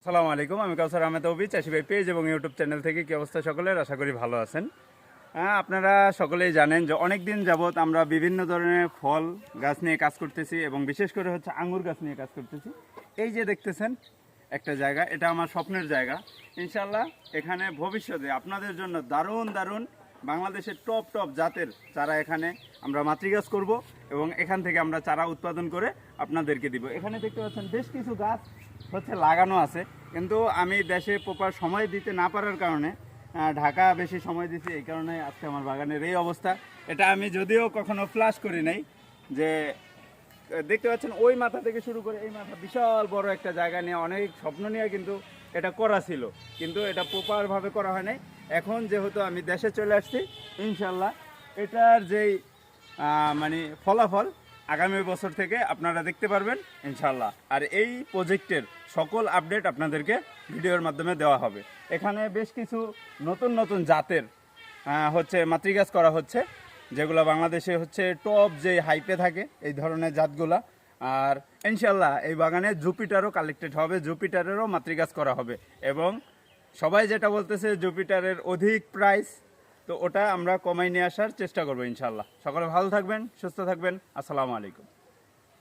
আসসালামু আলাইকুম, আমি কাউসার আহমেদ অবি, চাষি ভাই পেজ এবং ইউটিউব চ্যানেল থেকে। কি অবস্থা সকলের? আশা করি ভালো আছেন। আপনারা সকলেই জানেন যে অনেক দিন যাবৎ আমরা বিভিন্ন ধরনের ফল গাছ নিয়ে কাজ করতেছি এবং বিশেষ করে হচ্ছে আঙ্গুর গাছ নিয়ে কাজ করতেছি। এই যে দেখতেছেন একটা জায়গা, এটা আমার স্বপ্নের জায়গা। ইনশাল্লাহ এখানে ভবিষ্যতে আপনাদের জন্য দারুণ দারুণ বাংলাদেশের টপ টপ জাতের চারা এখানে আমরা মাতৃগাছ করব এবং এখান থেকে আমরা চারা উৎপাদন করে আপনাদেরকে দিব। এখানে দেখতে পাচ্ছেন বেশ কিছু গাছ হচ্ছে লাগানো আছে, কিন্তু আমি দেশে প্রপার সময় দিতে না পারার কারণে ঢাকা বেশি সময় দিচ্ছি, এই কারণে আজকে আমার বাগানের এই অবস্থা। এটা আমি যদিও কখনো ফ্লাশ করি নাই, যে দেখতে পাচ্ছেন ওই মাথা থেকে শুরু করে এই মাথা বিশাল বড় একটা জায়গা নিয়ে অনেক স্বপ্ন নিয়ে কিন্তু এটা করা ছিল, কিন্তু এটা প্রপারভাবে করা হয় নাই। এখন যেহেতু আমি দেশে চলে আসছি, ইনশাল্লাহ এটার যেই মানে ফলাফল আগামী বছর থেকে আপনারা দেখতে পারবেন ইনশাল্লাহ। আর এই প্রজেক্টের সকল আপডেট আপনাদেরকে ভিডিওর মাধ্যমে দেওয়া হবে। এখানে বেশ কিছু নতুন নতুন জাতের হচ্ছে মাতৃগাছ করা হচ্ছে, যেগুলো বাংলাদেশে হচ্ছে টপ যে হাইপে থাকে এই ধরনের জাতগুলা। আর ইনশাল্লাহ এই বাগানে জুপিটারও কালেক্টেড হবে, জুপিটারেরও মাতৃগাছ করা হবে। এবং সবাই যেটা বলতেছে জুপিটারের অধিক প্রাইস, তো ওটা আমরা কমাই নিয়ে আসার চেষ্টা করবো ইনশাল্লাহ। সকলে ভালো থাকবেন, সুস্থ থাকবেন। আসসালামু আলাইকুম।